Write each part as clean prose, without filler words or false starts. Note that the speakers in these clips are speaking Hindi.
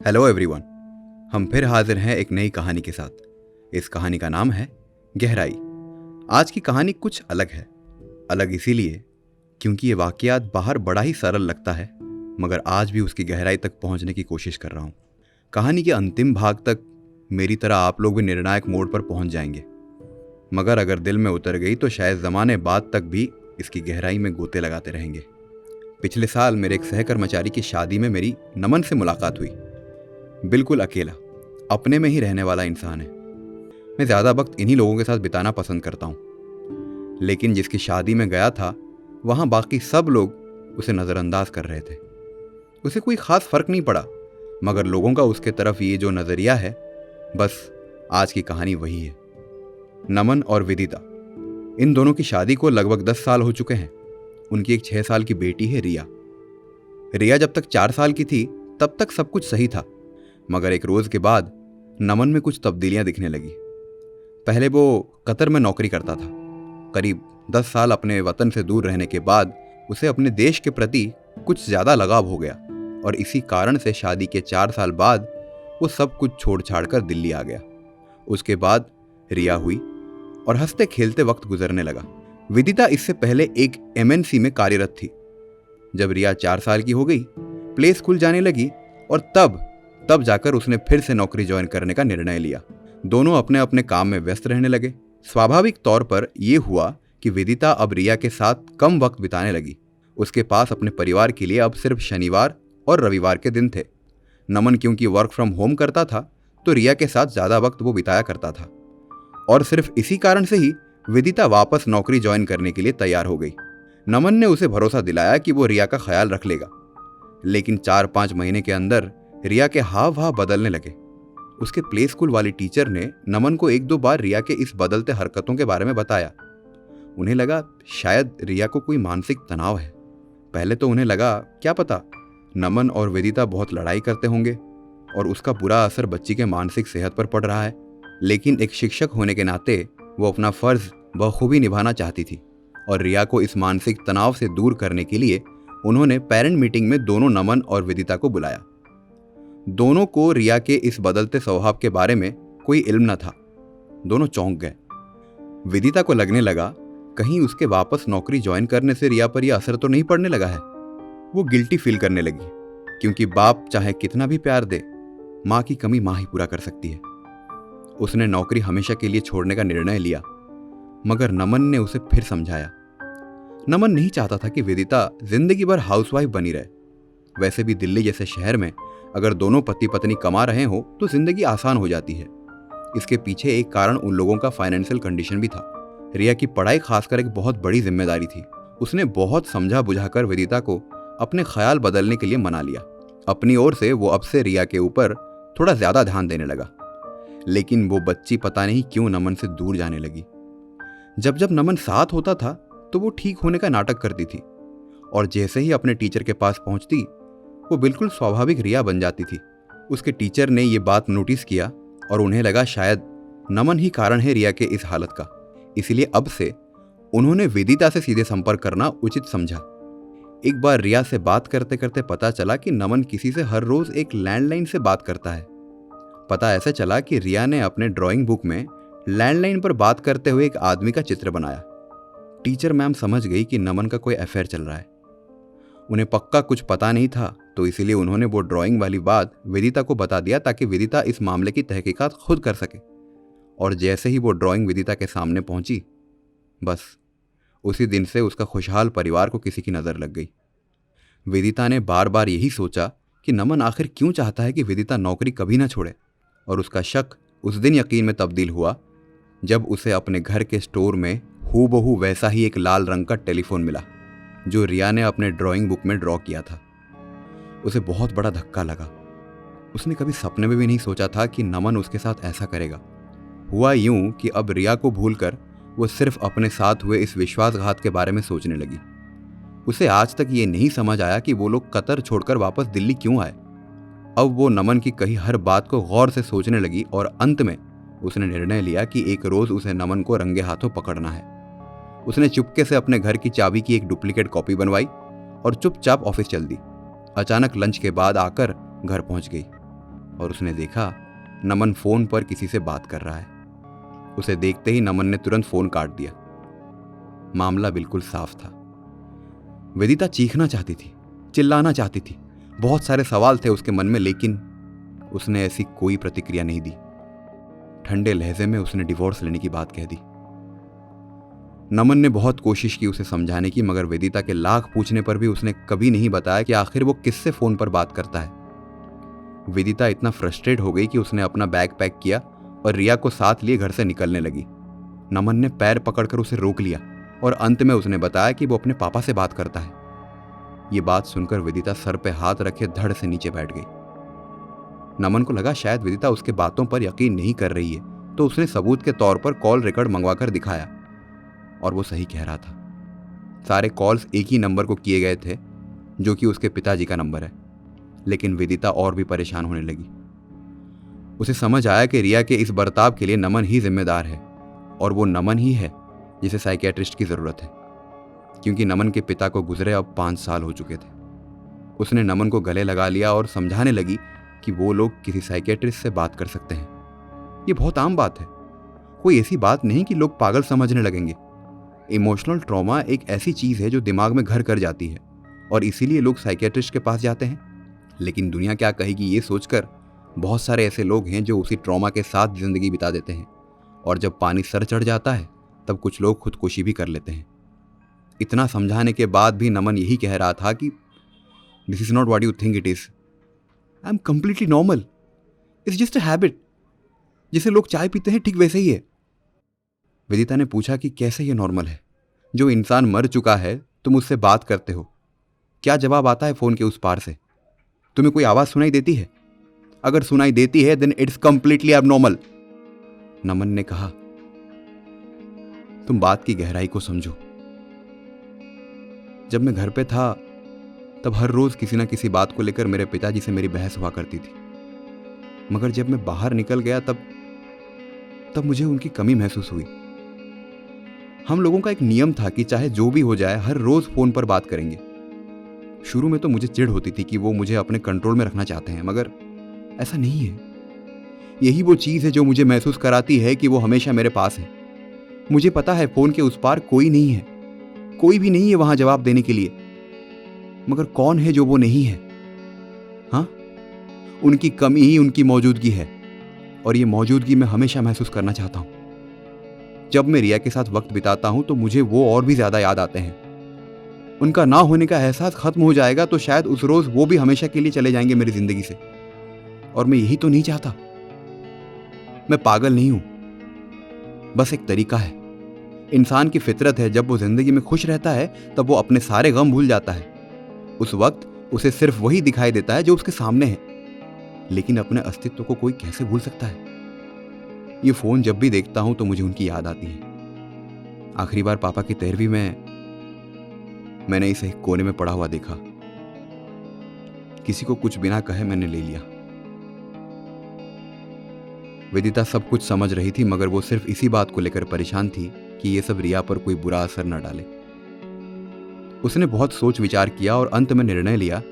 Hello everyone. हम फिर हाजिर हैं एक नई कहानी के साथ। इस कहानी का नाम है गहराई। आज की कहानी कुछ अलग है। अलग इसीलिए क्योंकि ये वाकयात बाहर बड़ा ही सरल लगता है, मगर आज भी उसकी गहराई तक पहुंचने की कोशिश कर रहा हूं। कहानी के अंतिम भाग तक मेरी तरह आप लोग भी निर्णायक मोड़ पर पहुंच जाएंगे, मगर अगर दिल में उतर गई तो शायद ज़माने बाद तक भी इसकी गहराई में गोते लगाते रहेंगे। पिछले साल मेरे एक सहकर्मचारी की शादी में मेरी नमन से मुलाकात हुई। बिल्कुल अकेला, अपने में ही रहने वाला इंसान है। मैं ज़्यादा वक्त इन्हीं लोगों के साथ बिताना पसंद करता हूँ। लेकिन जिसकी शादी में गया था वहाँ बाकी सब लोग उसे नज़रअंदाज कर रहे थे। उसे कोई ख़ास फ़र्क नहीं पड़ा, मगर लोगों का उसके तरफ ये जो नज़रिया है, बस आज की कहानी वही है। नमन और विदिता, इन दोनों की शादी को लगभग 10 साल हो चुके हैं। उनकी एक 6 साल की बेटी है रिया। रिया जब तक 4 साल की थी तब तक सब कुछ सही था, मगर एक रोज के बाद नमन में कुछ तब्दीलियां दिखने लगी। पहले वो कतर में नौकरी करता था। करीब 10 साल अपने वतन से दूर रहने के बाद उसे अपने देश के प्रति कुछ ज्यादा लगाव हो गया, और इसी कारण से शादी के 4 साल बाद वो सब कुछ छोड़ छाड़ कर दिल्ली आ गया। उसके बाद रिया हुई और हंसते खेलते वक्त गुजरने लगा। विदिता इससे पहले एक MNC में कार्यरत थी। जब रिया 4 साल की हो गई, प्ले स्कूल जाने लगी और तब जाकर उसने फिर से नौकरी ज्वाइन करने का निर्णय लिया। दोनों अपने अपने काम में व्यस्त रहने लगे। स्वाभाविक तौर पर यह हुआ कि विदिता अब रिया के साथ कम वक्त बिताने लगी। उसके पास अपने परिवार के लिए अब सिर्फ शनिवार और रविवार के दिन थे। नमन क्योंकि वर्क फ्रॉम होम करता था तो रिया के साथ ज़्यादा वक्त वो बिताया करता था, और सिर्फ इसी कारण से ही विदिता वापस नौकरी ज्वाइन करने के लिए तैयार हो गई। नमन ने उसे भरोसा दिलाया कि वो रिया का ख्याल रख लेगा, लेकिन 4-5 महीने के अंदर रिया के हाव भाव बदलने लगे। उसके प्ले स्कूल वाली टीचर ने नमन को 1-2 बार रिया के इस बदलते हरकतों के बारे में बताया। उन्हें लगा शायद रिया को कोई मानसिक तनाव है। पहले तो उन्हें लगा क्या पता नमन और विदिता बहुत लड़ाई करते होंगे और उसका बुरा असर बच्ची के मानसिक सेहत पर पड़ रहा है। लेकिन एक शिक्षक होने के नाते वो अपना फर्ज बखूबी निभाना चाहती थी, और रिया को इस मानसिक तनाव से दूर करने के लिए उन्होंने पेरेंट मीटिंग में दोनों नमन और विदिता को बुलाया। दोनों को रिया के इस बदलते स्वभाव के बारे में कोई इल्म न था। दोनों चौंक गए। विदिता को लगने लगा कहीं उसके वापस नौकरी ज्वाइन करने से रिया पर यह असर तो नहीं पड़ने लगा है। वो गिल्टी फील करने लगी, क्योंकि बाप चाहे कितना भी प्यार दे, माँ की कमी माँ ही पूरा कर सकती है। उसने नौकरी हमेशा के लिए छोड़ने का निर्णय लिया, मगर नमन ने उसे फिर समझाया। नमन नहीं चाहता था कि विदिता जिंदगी भर हाउसवाइफ बनी रहे। वैसे भी दिल्ली जैसे शहर में अगर दोनों पति पत्नी कमा रहे हो तो जिंदगी आसान हो जाती है। इसके पीछे एक कारण उन लोगों का फाइनेंशियल कंडीशन भी था। रिया की पढ़ाई खासकर एक बहुत बड़ी जिम्मेदारी थी। उसने बहुत समझा बुझाकर विदिता को अपने ख्याल बदलने के लिए मना लिया। अपनी ओर से वो अब से रिया के ऊपर थोड़ा ज्यादा ध्यान देने लगा, लेकिन वो बच्ची पता नहीं क्यों नमन से दूर जाने लगी। जब नमन साथ होता था तो वो ठीक होने का नाटक करती थी, और जैसे ही अपने टीचर के पास पहुंचती वो बिल्कुल स्वाभाविक रिया बन जाती थी। उसके टीचर ने ये बात नोटिस किया और उन्हें लगा शायद नमन ही कारण है रिया के इस हालत का। इसलिए अब से उन्होंने विदिता से सीधे संपर्क करना उचित समझा। एक बार रिया से बात करते करते पता चला कि नमन किसी से हर रोज एक लैंडलाइन से बात करता है। पता ऐसे चला कि रिया ने अपने ड्राइंग बुक में लैंडलाइन पर बात करते हुए एक आदमी का चित्र बनाया। टीचर मैम समझ गई कि नमन का कोई अफेयर चल रहा है। उन्हें पक्का कुछ पता नहीं था, तो इसीलिए उन्होंने वो ड्राइंग वाली बात विदिता को बता दिया ताकि विदिता इस मामले की तहकीकात खुद कर सके। और जैसे ही वो ड्राइंग विदिता के सामने पहुंची, बस उसी दिन से उसका खुशहाल परिवार को किसी की नज़र लग गई। विदिता ने बार बार यही सोचा कि नमन आखिर क्यों चाहता है कि विदिता नौकरी कभी ना छोड़े, और उसका शक उस दिन यकीन में तब्दील हुआ जब उसे अपने घर के स्टोर में हूबहू वैसा ही एक लाल रंग का टेलीफोन मिला जो रिया ने अपने ड्राइंग बुक में ड्रॉ किया था। उसे बहुत बड़ा धक्का लगा। उसने कभी सपने में भी नहीं सोचा था कि नमन उसके साथ ऐसा करेगा। हुआ यूं कि अब रिया को भूलकर वो सिर्फ अपने साथ हुए इस विश्वासघात के बारे में सोचने लगी। उसे आज तक ये नहीं समझ आया कि वो लोग कतर छोड़कर वापस दिल्ली क्यों आए। अब वो नमन की कही हर बात को गौर से सोचने लगी, और अंत में उसने निर्णय लिया कि एक रोज उसे नमन को रंगे हाथों पकड़ना है। उसने चुपके से अपने घर की चाबी की एक डुप्लीकेट कॉपी बनवाई और चुपचाप ऑफिस चल दी। अचानक लंच के बाद आकर घर पहुंच गई। और उसने देखा नमन फोन पर किसी से बात कर रहा है। उसे देखते ही नमन ने तुरंत फोन काट दिया। मामला बिल्कुल साफ था। वेदिता चीखना चाहती थी, चिल्लाना चाहती थी, बहुत सारे सवाल थे उसके मन में, लेकिन उसने ऐसी कोई प्रतिक्रिया नहीं दी। ठंडे लहजे में उसने डिवोर्स लेने की बात कह दी। नमन ने बहुत कोशिश की उसे समझाने की, मगर वेदिता के लाख पूछने पर भी उसने कभी नहीं बताया कि आखिर वो किससे फोन पर बात करता है। वेदिता इतना फ्रस्ट्रेट हो गई कि उसने अपना बैग पैक किया और रिया को साथ लिए घर से निकलने लगी। नमन ने पैर पकड़कर उसे रोक लिया और अंत में उसने बताया कि वो अपने पापा से बात करता है। ये बात सुनकर वेदिता सर पे हाथ रखे धड़ से नीचे बैठ गई। नमन को लगा शायद वेदिता उसके बातों पर यकीन नहीं कर रही है, तो उसने सबूत के तौर पर कॉल रिकॉर्ड मंगवाकर दिखाया और वो सही कह रहा था। सारे कॉल्स एक ही नंबर को किए गए थे, जो कि उसके पिताजी का नंबर है। लेकिन वेदिता और भी परेशान होने लगी। उसे समझ आया कि रिया के इस बर्ताव के लिए नमन ही जिम्मेदार है, और वो नमन ही है जिसे साइकियाट्रिस्ट की जरूरत है, क्योंकि नमन के पिता को गुजरे अब 5 साल हो चुके थे। उसने नमन को गले लगा लिया और समझाने लगी कि वो लोग किसी साइकियाट्रिस्ट से बात कर सकते हैं। ये बहुत आम बात है, कोई ऐसी बात नहीं कि लोग पागल समझने लगेंगे। इमोशनल ट्रॉमा एक ऐसी चीज है जो दिमाग में घर कर जाती है, और इसीलिए लोग साइकियाट्रिस्ट के पास जाते हैं। लेकिन दुनिया क्या कहेगी ये सोचकर बहुत सारे ऐसे लोग हैं जो उसी ट्रॉमा के साथ जिंदगी बिता देते हैं, और जब पानी सर चढ़ जाता है तब कुछ लोग खुदकुशी भी कर लेते हैं। इतना समझाने के बाद भी नमन यही कह रहा था कि this is not what you think it is. I am completely normal, it's just a habit. जिसे लोग चाय पीते हैं ठीक वैसे ही है। वेदिता ने पूछा कि कैसे ये नॉर्मल है? जो इंसान मर चुका है तुम उससे बात करते हो, क्या जवाब आता है फोन के उस पार से? तुम्हें कोई आवाज सुनाई देती है? अगर सुनाई देती है देन इट्स कंप्लीटली एबनॉर्मल। नमन ने कहा, तुम बात की गहराई को समझो। जब मैं घर पे था तब हर रोज किसी ना किसी बात को लेकर मेरे पिताजी से मेरी बहस हुआ करती थी, मगर जब मैं बाहर निकल गया तब मुझे उनकी कमी महसूस हुई। हम लोगों का एक नियम था कि चाहे जो भी हो जाए हर रोज फोन पर बात करेंगे। शुरू में तो मुझे चिढ़ होती थी कि वो मुझे अपने कंट्रोल में रखना चाहते हैं, मगर ऐसा नहीं है। यही वो चीज है जो मुझे महसूस कराती है कि वो हमेशा मेरे पास है। मुझे पता है फोन के उस पार कोई नहीं है, कोई भी नहीं है वहां जवाब देने के लिए, मगर कौन है जो वो नहीं है? हाँ, उनकी कमी ही उनकी मौजूदगी है, और ये मौजूदगी मैं हमेशा महसूस करना चाहता हूं। जब मैं रिया के साथ वक्त बिताता हूं तो मुझे वो और भी ज्यादा याद आते हैं। उनका ना होने का एहसास खत्म हो जाएगा तो शायद उस रोज वो भी हमेशा के लिए चले जाएंगे मेरी जिंदगी से, और मैं यही तो नहीं चाहता। मैं पागल नहीं हूं, बस एक तरीका है। इंसान की फितरत है, जब वो जिंदगी में खुश रहता है तब वो अपने सारे गम भूल जाता है। उस वक्त उसे सिर्फ वही दिखाई देता है जो उसके सामने है, लेकिन अपने अस्तित्व को कोई कैसे भूल सकता है? ये फोन जब भी देखता हूं तो मुझे उनकी याद आती है। आखिरी बार पापा की 13वीं में मैंने इसे एक कोने में पड़ा हुआ देखा। किसी को कुछ बिना कहे मैंने ले लिया। वेदिता सब कुछ समझ रही थी, मगर वो सिर्फ इसी बात को लेकर परेशान थी कि ये सब रिया पर कोई बुरा असर न डाले। उसने बहुत सोच विचार किया और अंत में निर्णय लिया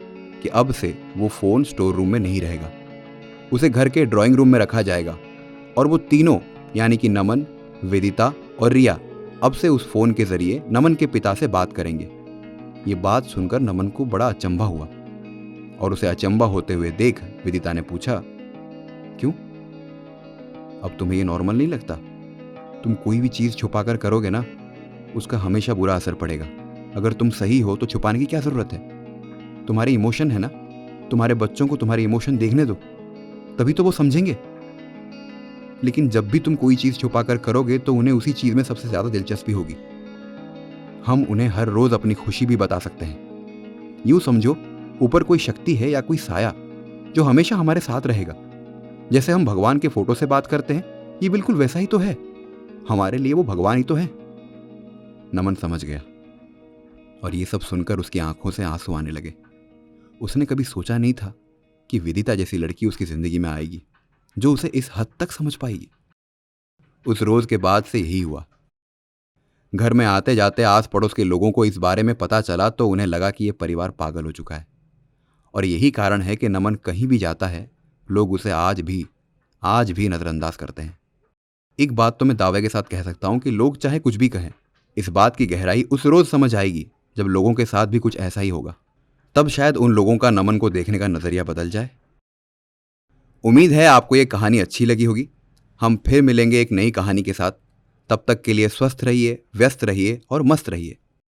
कि अब से वो फोन स्टोर रूम में नहीं रहेगा, उसे घर के ड्राइंग रूम में रखा जाएगा, और वो तीनों यानी कि नमन, वेदिता और रिया अब से उस फोन के जरिए नमन के पिता से बात करेंगे। ये बात सुनकर नमन को बड़ा अचंभा हुआ, और उसे अचंभा होते हुए देख वेदिता ने पूछा, क्यों? अब तुम्हें ये नॉर्मल नहीं लगता? तुम कोई भी चीज छुपाकर करोगे ना, उसका हमेशा बुरा असर पड़ेगा। अगर तुम सही हो तो छुपाने की क्या जरूरत है? तुम्हारे इमोशन है ना, तुम्हारे बच्चों को तुम्हारे इमोशन देखने दो, तभी तो वो समझेंगे। लेकिन जब भी तुम कोई चीज छुपाकर करोगे तो उन्हें उसी चीज में सबसे ज्यादा दिलचस्पी होगी। हम उन्हें हर रोज अपनी खुशी भी बता सकते हैं। यूं समझो, ऊपर कोई शक्ति है या कोई साया जो हमेशा हमारे साथ रहेगा। जैसे हम भगवान के फोटो से बात करते हैं, ये बिल्कुल वैसा ही तो है। हमारे लिए वो भगवान ही तो है। नमन समझ गया, और ये सब सुनकर उसकी आंखों से आंसू आने लगे। उसने कभी सोचा नहीं था कि वेदिता जैसी लड़की उसकी जिंदगी में आएगी जो उसे इस हद तक समझ पाएगी। उस रोज के बाद से यही हुआ। घर में आते जाते आस पड़ोस के लोगों को इस बारे में पता चला तो उन्हें लगा कि यह परिवार पागल हो चुका है, और यही कारण है कि नमन कहीं भी जाता है लोग उसे आज भी नज़रअंदाज करते हैं। एक बात तो मैं दावे के साथ कह सकता हूं कि लोग चाहे कुछ भी कहें, इस बात की गहराई उस रोज़ समझ आएगी जब लोगों के साथ भी कुछ ऐसा ही होगा। तब शायद उन लोगों का नमन को देखने का नज़रिया बदल जाए। उम्मीद है आपको ये कहानी अच्छी लगी होगी। हम फिर मिलेंगे एक नई कहानी के साथ। तब तक के लिए स्वस्थ रहिए, व्यस्त रहिए और मस्त रहिए।